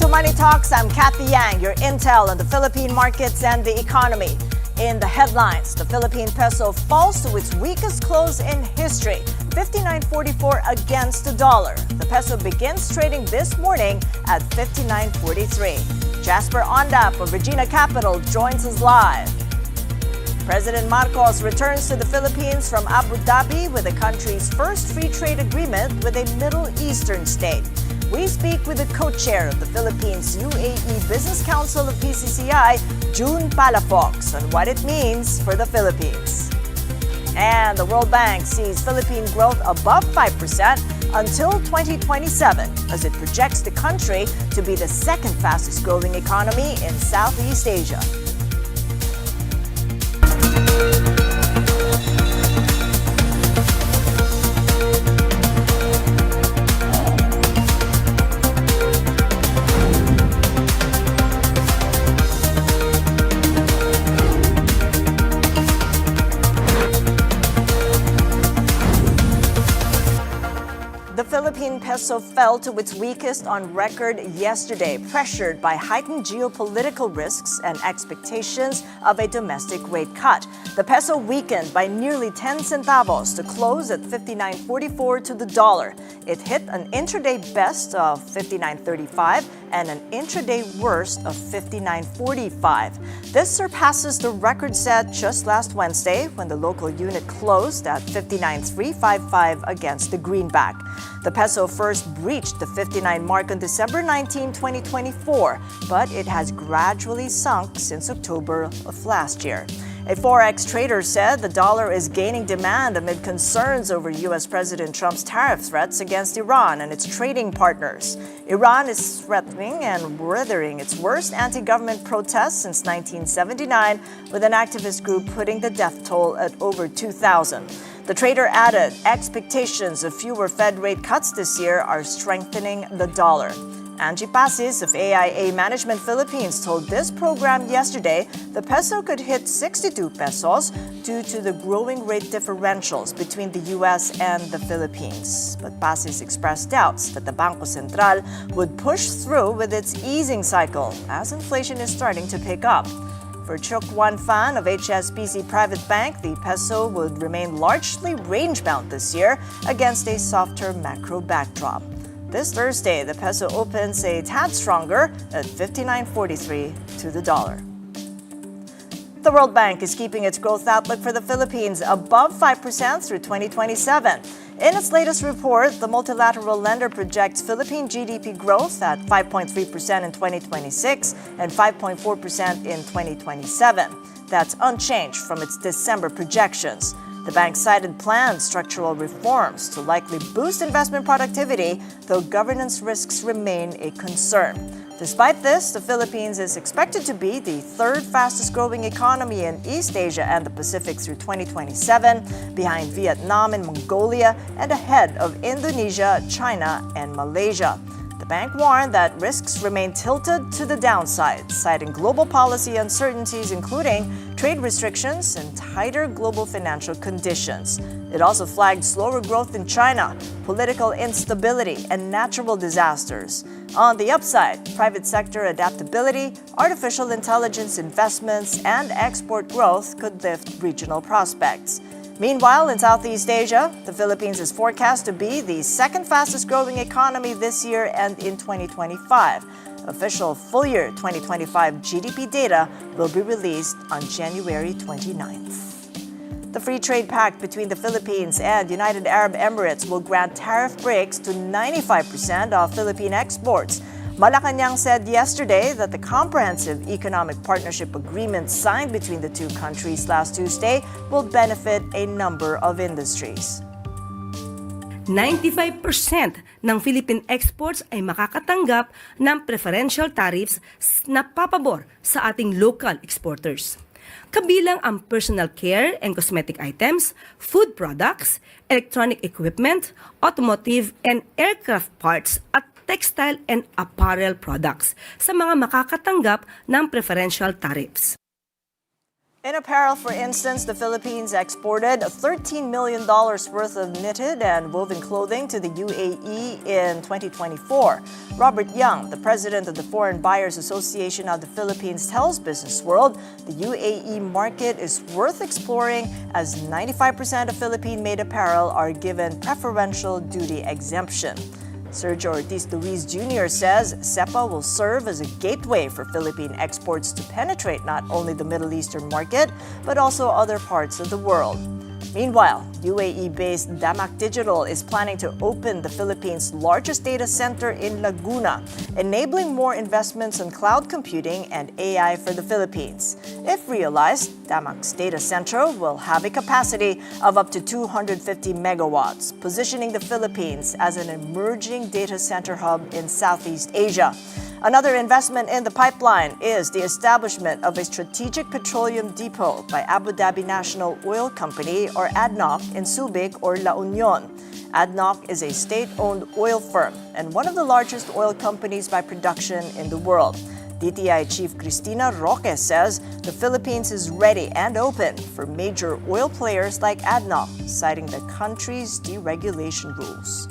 Money Talks. I'm Cathy Yang, your intel on the Philippine markets and the economy. In the headlines, the Philippine peso falls to its weakest close in history, 59.44 against the dollar. The peso begins trading this morning at 59.43. Jasper Ondap of Regina Capital joins us live. President Marcos returns to the Philippines from Abu Dhabi with the country's first free trade agreement with a Middle Eastern state. We speak with the co-chair of the Philippines UAE Business Council of PCCI, June Palafox, on what it means for the Philippines. And the World Bank sees Philippine growth above 5% until 2027 as it projects the country to be the second fastest growing economy in Southeast Asia. The Philippine peso fell to its weakest on record yesterday, pressured by heightened geopolitical risks and expectations of a domestic rate cut. The peso weakened by nearly 10 centavos to close at 59.44 to the dollar. It hit an intraday best of 59.35 and an intraday worst of 59.45. This surpasses the record set just last Wednesday when the local unit closed at 59.355 against the greenback. The peso first breached the 59 mark on December 19, 2024, but it has gradually sunk since October of last year. A Forex trader said the dollar is gaining demand amid concerns over U.S. President Trump's tariff threats against Iran and its trading partners. Iran is threatening and weathering its worst anti-government protests since 1979, with an activist group putting the death toll at over 2,000. The trader added expectations of fewer Fed rate cuts this year are strengthening the dollar. Angie Pasis of AIA Management Philippines told this program yesterday the peso could hit 62 pesos due to the growing rate differentials between the U.S. and the Philippines. But Pasis expressed doubts that the Bangko Sentral would push through with its easing cycle as inflation is starting to pick up. For Chuk Wan Fan of HSBC Private Bank, the peso would remain largely range-bound this year against a softer macro backdrop. This Thursday, the peso opens a tad stronger at 59.43 to the dollar. The World Bank is keeping its growth outlook for the Philippines above 5% through 2027. In its latest report, the multilateral lender projects Philippine GDP growth at 5.3% in 2026 and 5.4% in 2027. That's unchanged from its December projections. The bank cited planned structural reforms to likely boost investment productivity, though governance risks remain a concern. Despite this, the Philippines is expected to be the third fastest growing economy in East Asia and the Pacific through 2027, behind Vietnam and Mongolia, and ahead of Indonesia, China, and Malaysia. The bank warned that risks remain tilted to the downside, citing global policy uncertainties including trade restrictions and tighter global financial conditions. It also flagged slower growth in China, political instability, and natural disasters. On the upside, private sector adaptability, artificial intelligence investments, and export growth could lift regional prospects. Meanwhile, in Southeast Asia, the Philippines is forecast to be the second fastest growing economy this year and in 2025. Official full-year 2025 GDP data will be released on January 29th. The free trade pact between the Philippines and United Arab Emirates will grant tariff breaks to 95% of Philippine exports. Malacanang said yesterday that the comprehensive economic partnership agreement signed between the two countries last Tuesday will benefit a number of industries. 95% ng Philippine exports ay makakatanggap ng preferential tariffs na papabor sa ating local exporters. Kabilang ang personal care and cosmetic items, food products, electronic equipment, automotive and aircraft parts at textile and apparel products sa mga makakatanggap ng preferential tariffs. In apparel, for instance, the Philippines exported $13 million worth of knitted and woven clothing to the UAE in 2024. Robert Young, the president of the Foreign Buyers Association of the Philippines, tells Business World the UAE market is worth exploring as 95% of Philippine-made apparel are given preferential duty exemption. Sergio Ortiz-Luis Jr. says SEPA will serve as a gateway for Philippine exports to penetrate not only the Middle Eastern market, but also other parts of the world. Meanwhile, UAE-based Damac Digital is planning to open the Philippines' largest data center in Laguna, enabling more investments in cloud computing and AI for the Philippines. If realized, Damac's data center will have a capacity of up to 250 megawatts, positioning the Philippines as an emerging data center hub in Southeast Asia. Another investment in the pipeline is the establishment of a strategic petroleum depot by Abu Dhabi National Oil Company, or ADNOC, in Subic or La Union. ADNOC is a state-owned oil firm and one of the largest oil companies by production in the world. DTI Chief Cristina Roque says the Philippines is ready and open for major oil players like ADNOC, citing the country's deregulation rules.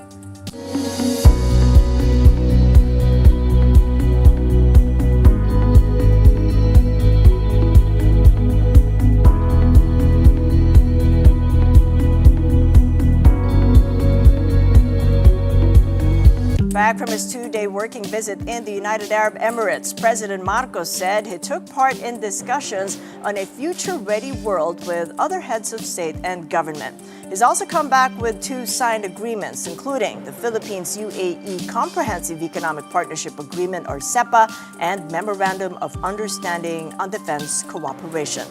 Back from his two-day working visit in the United Arab Emirates, President Marcos said he took part in discussions on a future-ready world with other heads of state and government. He's also come back with two signed agreements, including the Philippines-UAE Comprehensive Economic Partnership Agreement, or SEPA, and Memorandum of Understanding on Defense Cooperation.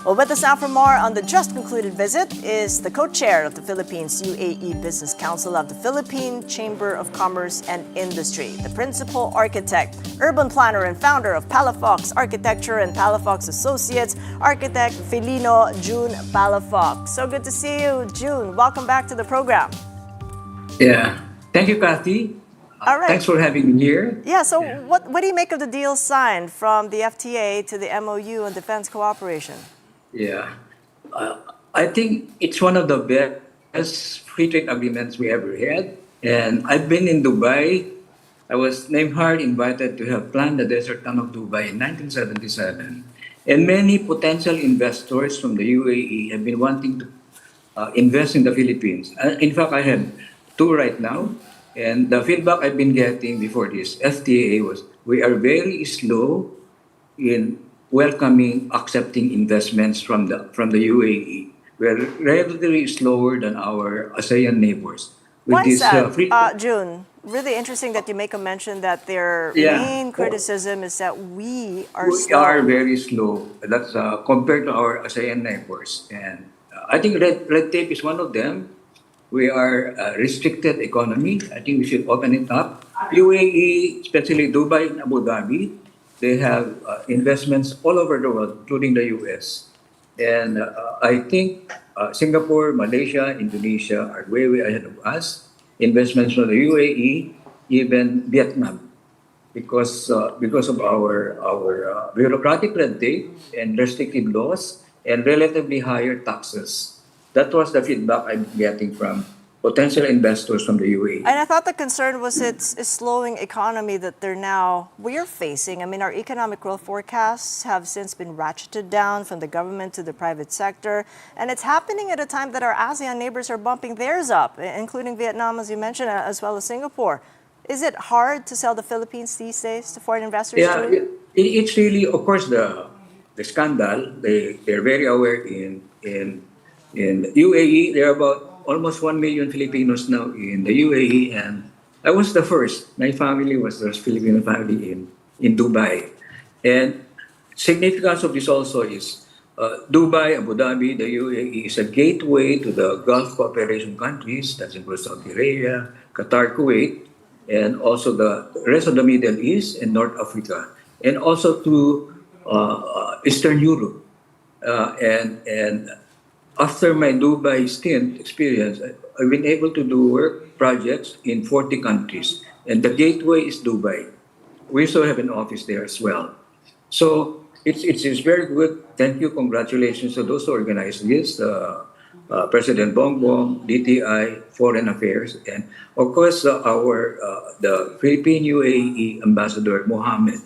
Well, with us now for more on the just concluded visit is the co-chair of the Philippines-UAE Business Council of the Philippine Chamber of Commerce and Industry, the principal architect, urban planner, and founder of Palafox Architecture and Palafox Associates, architect Felino June Palafox. So good to see you, June. Welcome back to the program. Yeah. Thank you, Cathy. All right. Thanks for having me here. Yeah, so what do you make of the deal signed from the FTA to the MOU on defense cooperation? Yeah. I think it's one of the best free trade agreements we ever had. And I've been in Dubai. I was named hard invited to help plan the desert town of Dubai in 1977. And many potential investors from the UAE have been wanting to invest in the Philippines. In fact, I have two right now. And the feedback I've been getting before this FTA was we are very slow in welcoming, accepting investments from the UAE. We're relatively slower than our ASEAN neighbors. Why is that, June? Really interesting that you make a mention that their main criticism is that we are slow. We are very slow. That's compared to our ASEAN neighbors. And I think red tape is one of them. We are a restricted economy. I think we should open it up. UAE, especially Dubai and Abu Dhabi, they have investments all over the world, including the US. And I think Singapore, Malaysia, Indonesia are way ahead of us. Investments from the UAE, even Vietnam, because of our bureaucratic red tape and restrictive laws and relatively higher taxes. That was the feedback I'm getting from potential investors from the UAE. And I thought the concern was it's a slowing economy that we're facing. I mean, our economic growth forecasts have since been ratcheted down from the government to the private sector. And it's happening at a time that our ASEAN neighbors are bumping theirs up, including Vietnam, as you mentioned, as well as Singapore. Is it hard to sell the Philippines these days to foreign investors? Yeah, it's really, of course, the scandal. They're very aware in UAE. There are about almost 1 million Filipinos now in the UAE, and I was the first. My family was the first Filipino family in Dubai. And significance of this also is Dubai, Abu Dhabi, the UAE is a gateway to the Gulf cooperation countries. That includes Saudi Arabia, Qatar, Kuwait, and also the rest of the Middle East and North Africa, and also to Eastern Europe. And after my Dubai stint experience, I've been able to do work projects in 40 countries. And the gateway is Dubai. We also have an office there as well. So it's very good. Thank you. Congratulations to those who organized this. President Bongbong, DTI, Foreign Affairs, and of course our the Philippine UAE Ambassador Mohammed.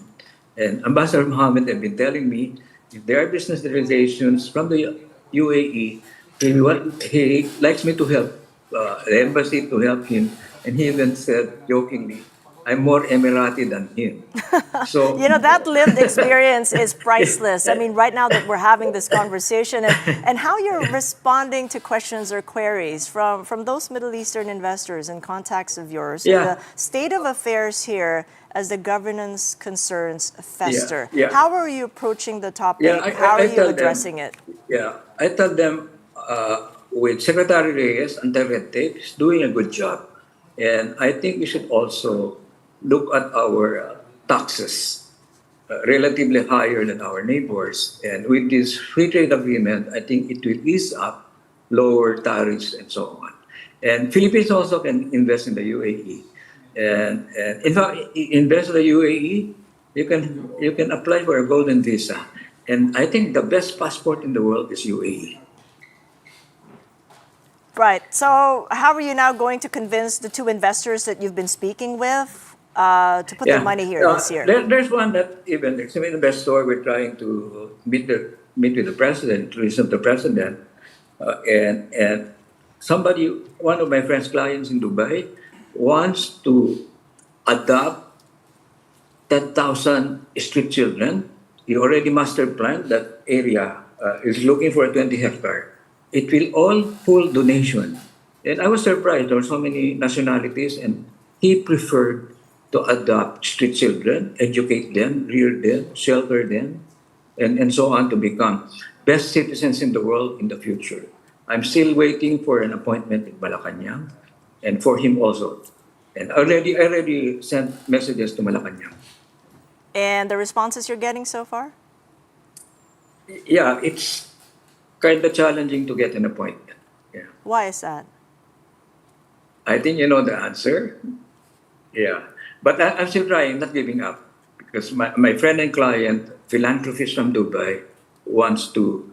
And Ambassador Mohammed have been telling me if there are business relations from the UAE, he likes me to help the embassy to help him, and he even said jokingly, "I'm more Emirati than him." So You know, that lived experience is priceless. I mean, right now that we're having this conversation and how you're responding to questions or queries from those Middle Eastern investors and contacts of yours, and yeah, the state of affairs here as the governance concerns fester. yeah. How are you approaching the Yeah, topic? How are I you tell addressing them, it? yeah, I tell them with Secretary Reyes, anti-red tape is doing a good job. And I think we should also look at our taxes, relatively higher than our neighbors. And with this free trade agreement, I think it will ease up, lower tariffs, and so on. And Philippines also can invest in the UAE. And in fact, invest in the UAE, you can apply for a golden visa. And I think the best passport in the world is UAE. Right. So, how are you now going to convince the two investors that you've been speaking with to put their Yeah, money here this year? there's one that even there's an investor we're trying to meet with the president, to listen to the president, and somebody, one of my friends' clients in Dubai, wants to adopt 10,000 street children. He already master planned that area. Is looking for a 20 hectare. It will all full donation. And I was surprised there were so many nationalities, and he preferred to adopt street children, educate them, rear them, shelter them, and so on to become best citizens in the world in the future. I'm still waiting for an appointment in Malacanang and for him also. And I already sent messages to Malacanang. And the responses you're getting so far? Yeah, it's kind of challenging to get an appointment. Yeah. Why is that? I think you know the answer. Yeah. But I'm still trying, not giving up. Because my friend and client, philanthropist from Dubai, wants to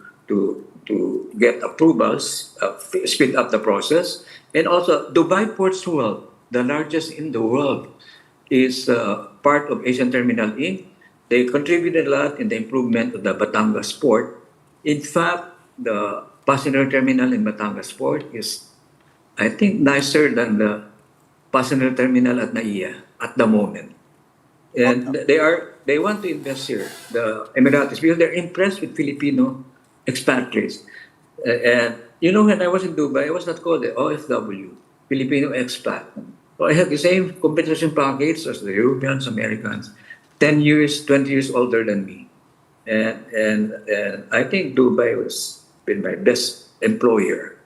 get approvals, speed up the process. And also, Dubai Ports World, the largest in the world, is part of Asian Terminal Inc. They contributed a lot in the improvement of the Batangas port. In fact, the passenger terminal in Batangas port is, I think, nicer than the passenger terminal at NAIA at the moment. And they want to invest here, the Emiratis, because they're impressed with Filipino expatriates. And you know, when I was in Dubai, I was not called the OFW, Filipino expat. So I had the same compensation package as the Europeans, Americans, 10 years, 20 years older than me. And I think Dubai was been my best employer,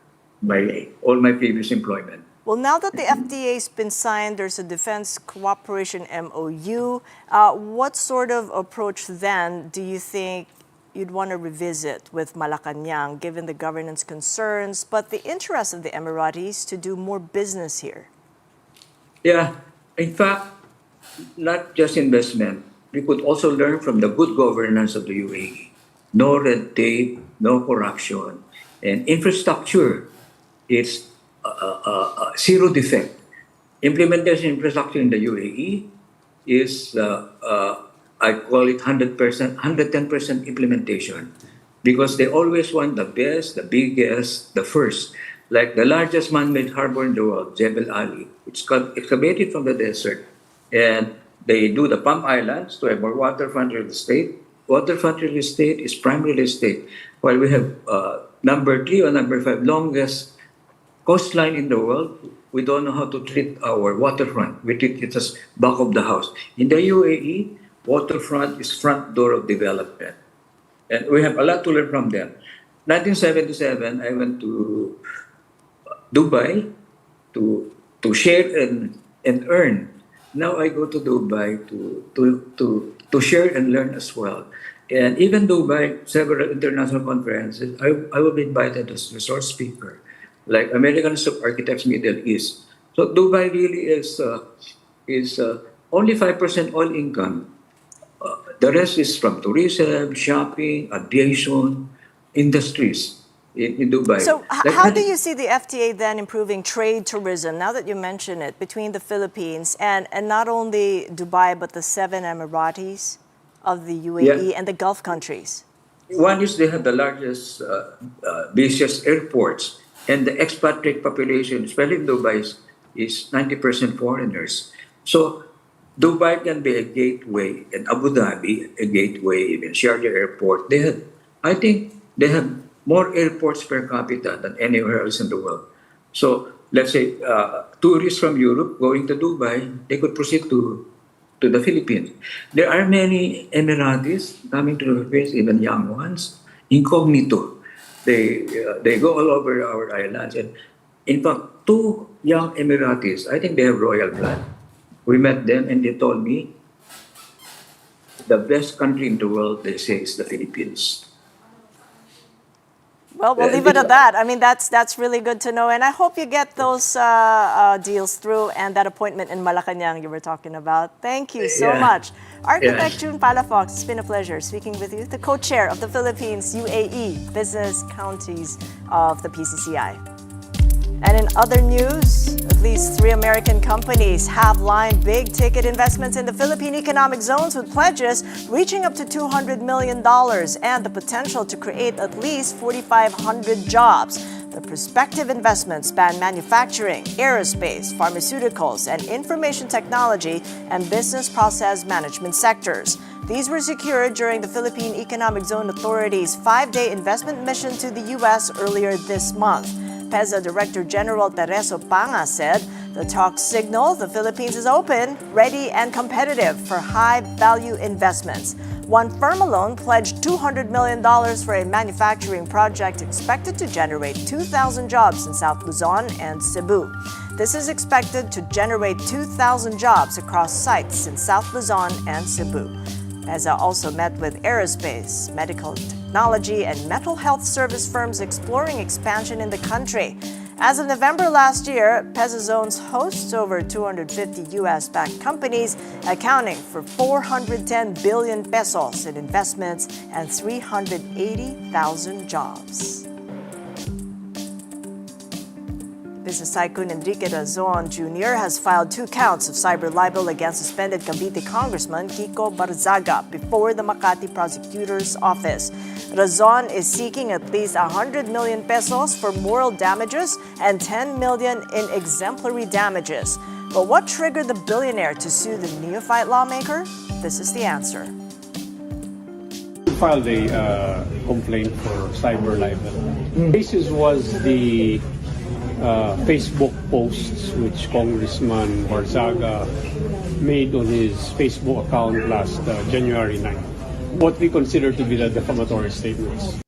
all my previous employment. Well, now that the FTA's been signed, there's a defense cooperation MOU. What sort of approach then do you think you'd want to revisit with Malacanang, given the governance concerns, but the interest of the Emiratis to do more business here? Yeah, in fact, not just investment. We could also learn from the good governance of the UAE. No red tape, no corruption, and infrastructure is zero defect. Implementation infrastructure in the UAE is, I call it 100%, 110% implementation because they always want the best, the biggest, the first. Like the largest man-made harbor in the world, Jebel Ali. It's excavated from the desert. And they do the Palm Islands to have more waterfront real estate. Waterfront real estate is prime real estate. While we have number 3 or number 5 longest coastline in the world, we don't know how to treat our waterfront. We treat it as back of the house. In the UAE, waterfront is front door of development. And we have a lot to learn from them. 1977, I went to Dubai to share and earn. Now I go to Dubai to share and learn as well. And even Dubai, several international conferences, I will be invited as resource speaker, like American Architects Middle East. So Dubai really is only 5% all income. the rest is from tourism, shopping, aviation, industries in Dubai. So, Like how do that- you see the FTA then improving trade tourism, now that you mention it, between the Philippines and not only Dubai, but the seven Emiratis of the UAE Yeah. and the Gulf countries? One is they have the largest, busiest airports, and the expatriate population, especially in Dubai, is 90% foreigners. So Dubai can be a gateway, and Abu Dhabi a gateway, even Sharjah Airport. I think they have more airports per capita than anywhere else in the world. So let's say tourists from Europe going to Dubai, they could proceed to the Philippines. There are many Emiratis coming to the Philippines, even young ones, incognito. They go all over our islands. And in fact, two young Emiratis, I think they have royal blood. We met them and they told me the best country in the world, they say, is the Philippines. Well, we'll leave it at that. I mean, that's really good to know, and I hope you get those deals through and that appointment in Malacanang you were talking about. Thank you so Yeah. much. Architect Yeah. June Palafox, it's been a pleasure speaking with you, the co-chair of the Philippines UAE Business Counties of the PCCI. And in other news, at least 3 American companies have lined big-ticket investments in the Philippine economic zones with pledges reaching up to $200 million and the potential to create at least 4,500 jobs. The prospective investments span manufacturing, aerospace, pharmaceuticals, and information technology and business process management sectors. These were secured during the Philippine Economic Zone Authority's 5-day investment mission to the U.S. earlier this month. PEZA Director General Tereso Panga said the talks signal the Philippines is open, ready, and competitive for high-value investments. One firm alone pledged $200 million for a manufacturing project expected to generate 2,000 jobs in South Luzon and Cebu. This is expected to generate 2,000 jobs across sites in South Luzon and Cebu. PEZA also met with aerospace, medical technology, and mental health service firms exploring expansion in the country. As of November last year, PEZA Zones hosts over 250 U.S.-backed companies, accounting for 410 billion pesos in investments and 380,000 jobs. Business tycoon Enrique Razon Jr. has filed 2 counts of cyber libel against suspended Cavite Congressman Kiko Barzaga before the Makati Prosecutor's Office. Razon is seeking at least 100 million pesos for moral damages and 10 million in exemplary damages. But what triggered the billionaire to sue the neophyte lawmaker? This is the answer. Filed a complaint for cyber libel. The basis was the Facebook posts which Congressman Barzaga made on his Facebook account last January 9th. What we consider to be the defamatory statements.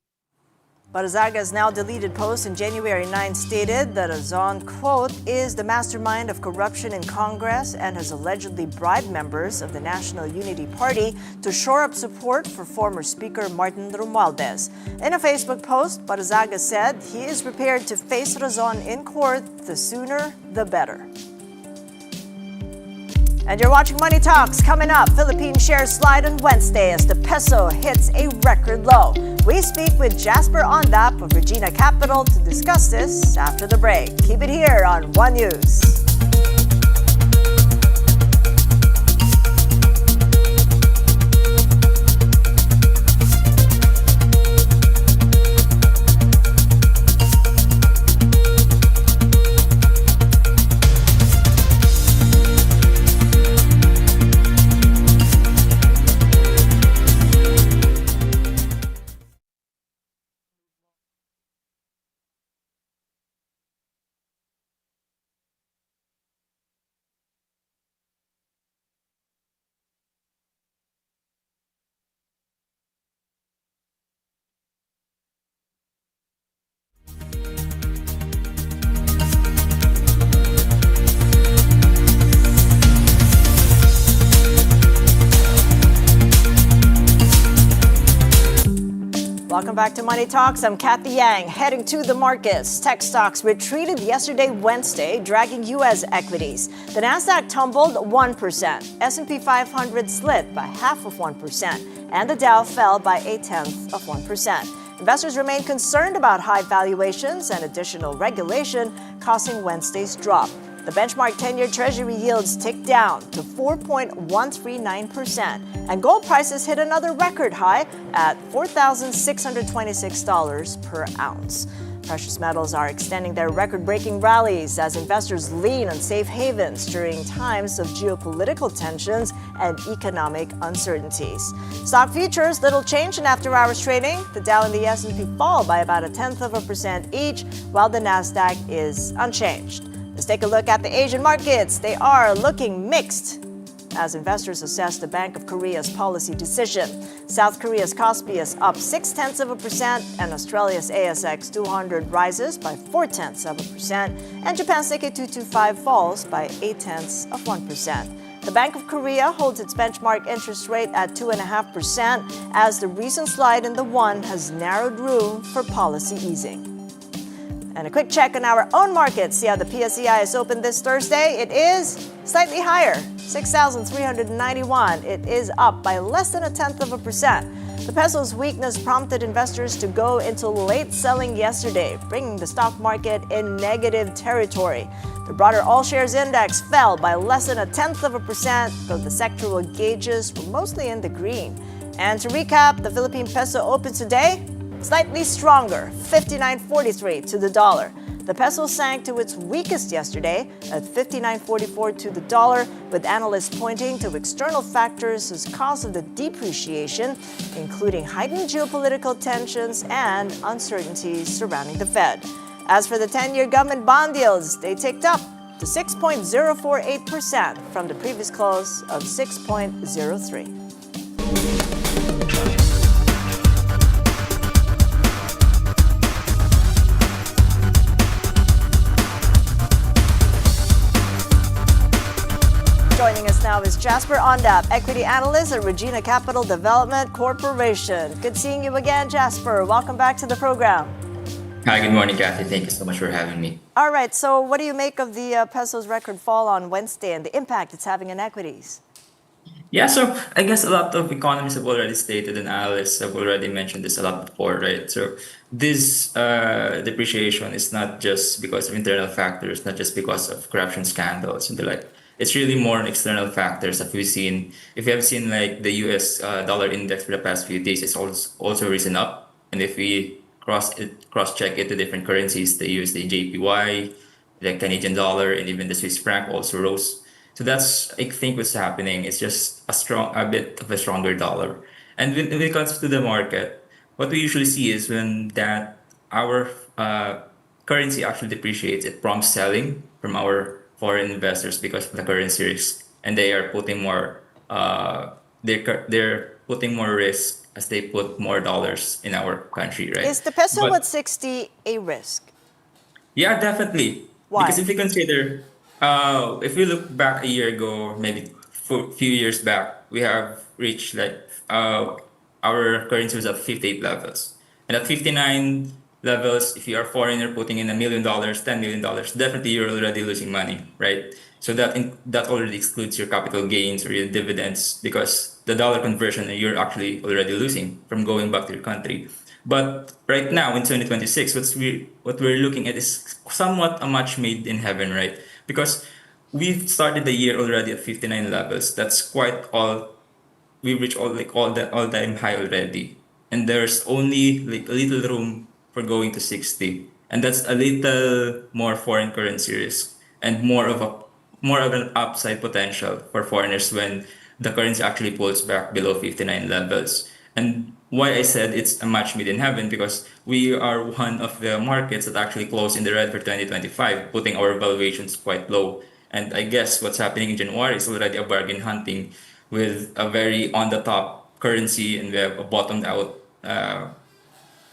Barzaga's now deleted post in January 9 stated that Razon, quote, is the mastermind of corruption in Congress and has allegedly bribed members of the National Unity Party to shore up support for former Speaker Martin Romualdez. In a Facebook post, Barzaga said he is prepared to face Razon in court, the sooner the better. And you're watching Money Talks. Coming up, Philippine shares slide on Wednesday as the peso hits a record low. We speak with Jasper Ondap of Regina Capital to discuss this after the break. Keep it here on One News. Welcome back to Money Talks. I'm Cathy Yang, heading to the markets. Tech stocks retreated yesterday, Wednesday, dragging U.S. equities. The Nasdaq tumbled 1%. S&P 500 slid by 0.5%, and the Dow fell by 0.8%. Investors remain concerned about high valuations and additional regulation causing Wednesday's drop. The benchmark 10-year Treasury yields ticked down to 4.139%, and gold prices hit another record high at $4,626 per ounce. Precious metals are extending their record-breaking rallies as investors lean on safe havens during times of geopolitical tensions and economic uncertainties. Stock futures, little change in after-hours trading. The Dow and the S&P fall by about 0.1% each, while the Nasdaq is unchanged. Let's take a look at the Asian markets. They are looking mixed as investors assess the Bank of Korea's policy decision. South Korea's Kospi is up 0.6%, and Australia's ASX 200 rises by 0.4%, and Japan's Nikkei 225 falls by 0.8%. The Bank of Korea holds its benchmark interest rate at 2.5% as the recent slide in the won has narrowed room for policy easing. And a quick check on our own market. See how the PSEI is open this Thursday. It is slightly higher, 6,391. It is up by less than 0.1%. The peso's weakness prompted investors to go into late selling yesterday, bringing the stock market in negative territory. The broader all-shares index fell by less than 0.1%, though the sectoral gauges were mostly in the green. And to recap, the Philippine peso opens today slightly stronger, 59.43 to the dollar. The peso sank to its weakest yesterday at 59.44 to the dollar, with analysts pointing to external factors as cause of the depreciation, including heightened geopolitical tensions and uncertainties surrounding the Fed. As for the 10-year government bond yields, they ticked up to 6.048% from the previous close of 6.03. Joining us now is Jasper Ondap, equity analyst at Regina Capital Development Corporation. Good seeing you again, Jasper. Welcome back to the program. Hi, good morning, Cathy. Thank you so much for having me. All right, so what do you make of the peso's record fall on Wednesday and the impact it's having on equities? Yeah, so I guess a lot of economists have already stated and analysts have already mentioned this a lot before, right? So this depreciation is not just because of internal factors, not just because of corruption scandals and the like. It's really more on external factors that we've seen. If you have seen like the US dollar index for the past few days, it's also risen up. And if we cross check it to different currencies, the USD JPY, the Canadian dollar, and even the Swiss franc also rose. So that's, I think, what's happening. It's just a bit of a stronger dollar. And when it comes to the market, what we usually see is when that our currency actually depreciates, it prompts selling from our foreign investors because of the currency risk, and they are putting more. They're putting more risk as they put more dollars in our country, right? Is the peso But- at 60 a risk? Yeah, definitely. Why? Because if you consider, if we look back a year ago, maybe a few years back, we have reached like our currency was at 58 levels. And at 59 levels, if you are a foreigner putting in $1 million, $10 million, definitely you're already losing money, right? So that already excludes your capital gains or your dividends because the dollar conversion, you're actually already losing from going back to your country. But right now in 2026, what we're looking at is somewhat a match made in heaven, right? Because we've started the year already at 59 levels. That's quite all. We've reached all the all-time high already, and there's only like a little room for going to 60, and that's a little more foreign currency risk and more of an upside potential for foreigners when the currency actually pulls back below 59 levels. And why I said it's a match made in heaven, because we are one of the markets that actually closed in the red for 2025, putting our valuations quite low. And I guess what's happening in January is already a bargain hunting with a very on the top currency, and we have a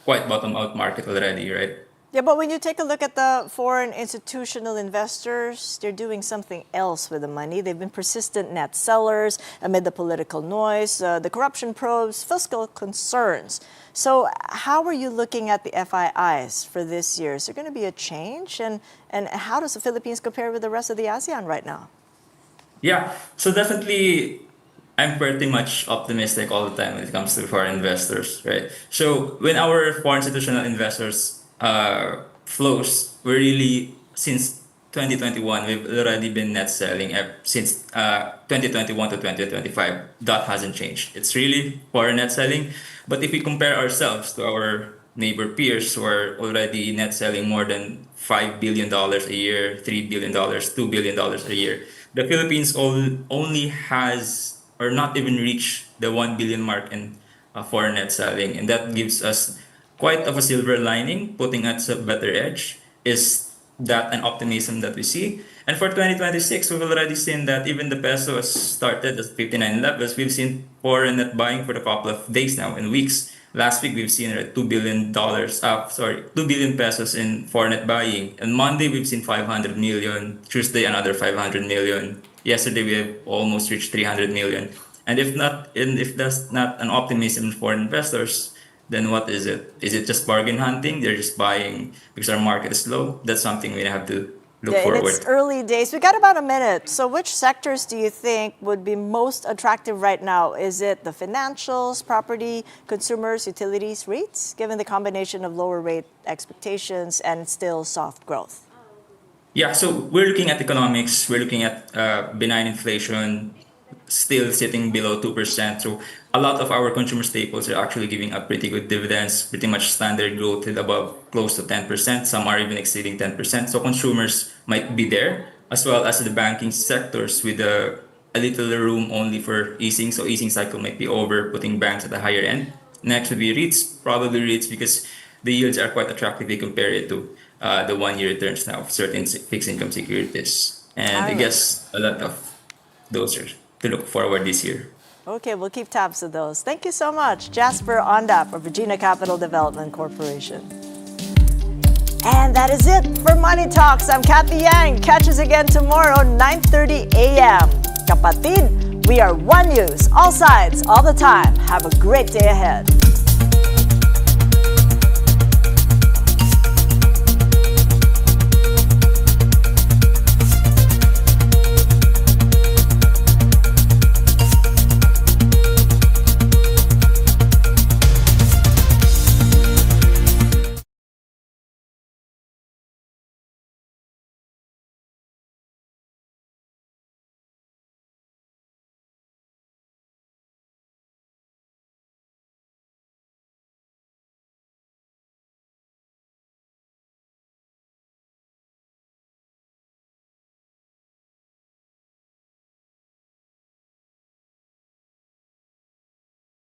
quite bottom out market already, right? Yeah, but when you take a look at the foreign institutional investors, they're doing something else with the money. They've been persistent net sellers amid the political noise, the corruption probes, fiscal concerns. So how are you looking at the FIIs for this year? Is there going to be a change? And how does the Philippines compare with the rest of the ASEAN right now? Yeah, so definitely I'm pretty much optimistic all the time when it comes to foreign investors, right? So when our foreign institutional investors flows, we're really, since 2021, we've already been net selling since 2021 to 2025. That hasn't changed. It's really foreign net selling. But if we compare ourselves to our neighbor peers who are already net selling more than $5 billion a year, $3 billion, $2 billion a year, the Philippines only has or not even reached the 1 billion mark in foreign net selling. And that gives us quite of a silver lining, putting us a better edge. Is that an optimism that we see? And for 2026, we've already seen that even the peso has started at 59 levels. We've seen foreign net buying for a couple of days now and weeks. Last week, we've seen $2 billion pesos in foreign net buying. And Monday, we've seen 500 million. Tuesday, another 500 million. Yesterday, we have almost reached 300 million. And if that's not an optimism for investors, then what is it? Is it just bargain hunting? They're just buying because our market is low. That's something we have to look Yeah, in forward. its early days. We got about a minute. So which sectors do you think would be most attractive right now? Is it the financials, property, consumers, utilities, REITs, given the combination of lower rate expectations and still soft growth? Yeah, so we're looking at economics. We're looking at benign inflation, still sitting below 2%. So a lot of our consumer staples are actually giving up pretty good dividends, pretty much standard growth with above close to 10%. Some are even exceeding 10%. So consumers might be there, as well as the banking sectors with a little room only for easing. So easing cycle might be over, putting banks at the higher end. Next would be REITs, probably REITs because the yields are quite attractive. They compare it to the 1 year returns now of certain fixed income securities. And I Alright. guess a lot of those are to look forward this year. Okay, we'll keep tabs of those. Thank you so much, Jasper Ondap of Regina Capital Development Corporation. And that is it for Money Talks. I'm Cathy Yang. Catch us again tomorrow, 9:30 a.m. Kapatid, we are one news, all sides, all the time. Have a great day ahead.